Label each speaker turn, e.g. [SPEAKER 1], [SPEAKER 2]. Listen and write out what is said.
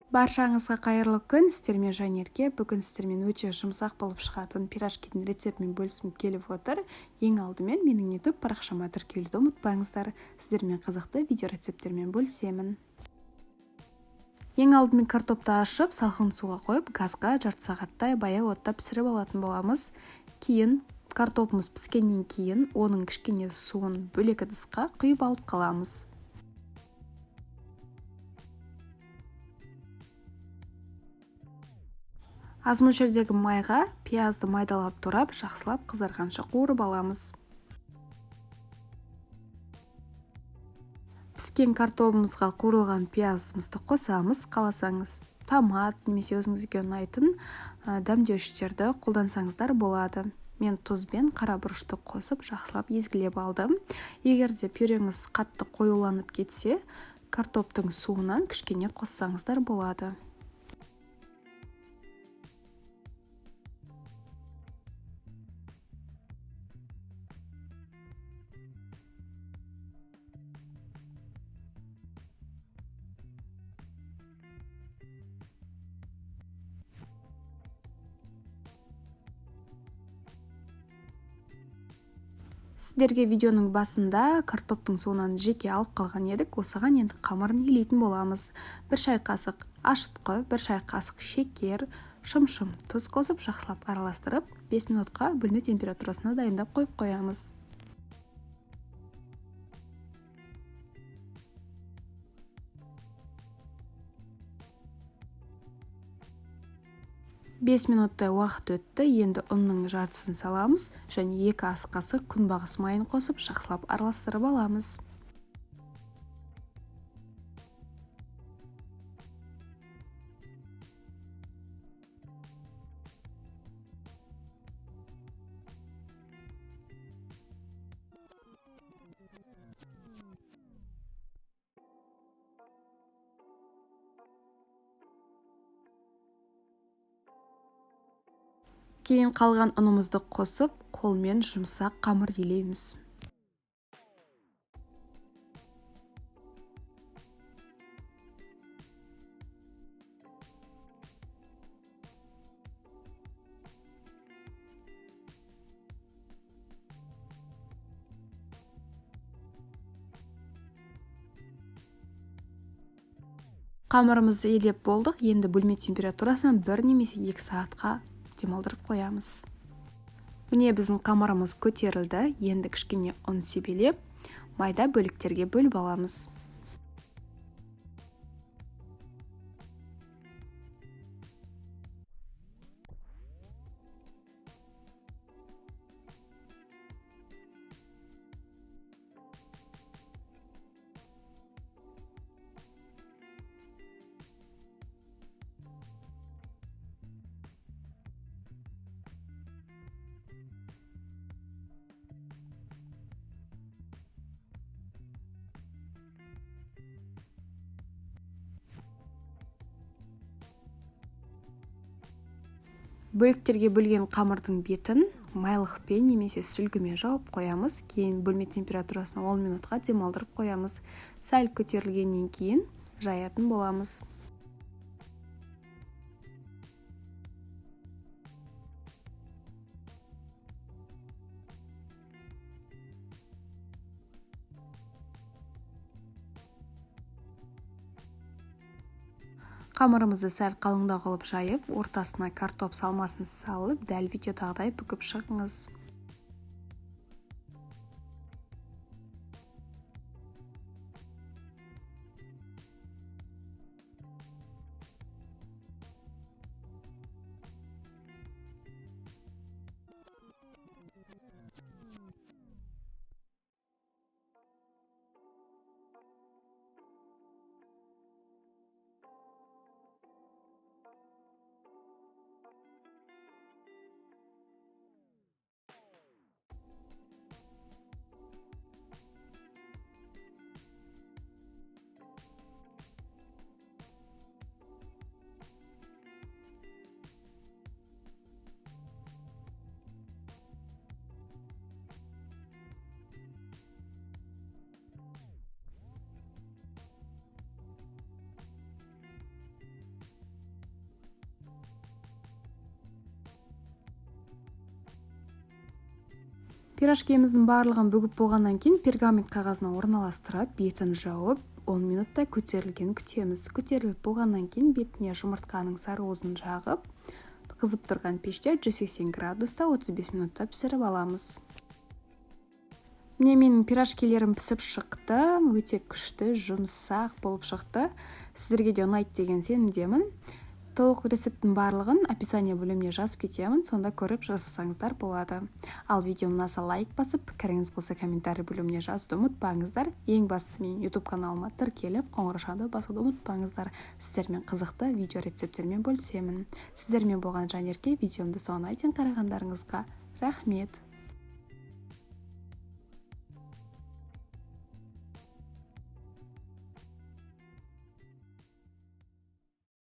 [SPEAKER 1] Баршаңызға қайырлы күн. Сіздермен Жанерке. Бүгін сіздермен өте жұмсақ болып шығатын пирожкидің рецептімен бөлісім келіп отыр. Ең алдымен менің YouTube парақшама тіркелуді ұмытпаңыздар. Сіздермен қызықты видео рецепттермен бөлісемін. Ең алдымен картопты ашып, салқын суға қойып, газға жарты сағаттай баяу отта пісіріп алатын боламыз. Кейін картопымыз піскеннен кейін оның кішкене суын бөлек ыдысқа құйып алып қаламыз. Аз мөлшердегі майға пиязды майдалап турап, жақсылап қызарғанша қуырып аламыз. Піскен картопымызға қуырылған пиязымызды қосамыз. Қаласаңыз томат немесе өзіңізге ұнайтын дәмдеуіштерді қолдансаңыздар болады. Мен тұз бен қара бұрышты қосып, жақсылап езгілеп алдым. Егер де пюреңіз қатты қоюланып кетсе, картоптың суынан кішкене қоссаңыздар болады. Сіздерге видеоның басында картоптың суынан жеке алып қалған едік. Осыған енді қамырын илейтін боламыз. 1 шай қасық ашытқы, 1 шай қасық шекер, шым-шым тұз қосып, жақсылап араластырып, 5 минутқа бөлме температурасына дайындап қойып қоямыз. Бес минуттай уақыт өтті. Енді ұнның жартысын саламыз және 2 ас қасық күнбағыс майын қосып, жақсылап араластырып аламыз. Кейін қалған ұнымызды қосып, қолмен жұмсақ қамыр илейміз. Қамырымызды илеп болдық. Енді бөлме температурасынан 1 немесе 2 сағатқа демалдырып қоямыз. Міне біздің қамырымыз көтерілді. Енді кішкене ұн себелеп, майда бөліктерге бөліп аламыз. Бөліктерге бөлген қамырдың бетін майлықпен немесе сүлгімен жауып қоямыз. Кейін бөлме температурасына 10 минутқа демалдырып қоямыз. Сәл көтерілгеннен кейін жаятын боламыз. Қамырымызды сәл қалыңдау қылып жайып, ортасына картоп салмасын салып, дәл видеодағыдай бүгіп шығыңыз. Пирожкеміздің барлығын бүгіп болғаннан кейін пергамент қағазына орналастырып, бетін жауып, 10 минуттай көтерілген күтеміз. Көтеріліп болғаннан кейін бетіне жұмыртқаның сарыуызын жағып, қызып тұрған пеште 180 градуста 35 минутта пісіріп аламыз. Міне менің пирожкилерім пісіп шықты, өте күшті, жұмсақ болып шықты. Сіздерге де ұнайды деген сенімдемін. Толық рецептің барлығын описание бөліміне жазып кетемін, сонда көріп жасасаңыздар болады. Ал видео ұнаса лайк басып, пікіріңіз болса комментарий бөліміне жазуды ұмытпаңыздар. Ең бастысы менің YouTube каналыма тіркеліп, қоңыраушаны басуды ұмытпаңыздар. Сіздермен қызықты видео рецептермен бөлісемін. Сіздермен болған Жанерке, видеомды соңына дейін қарағандарыңызға рахмет.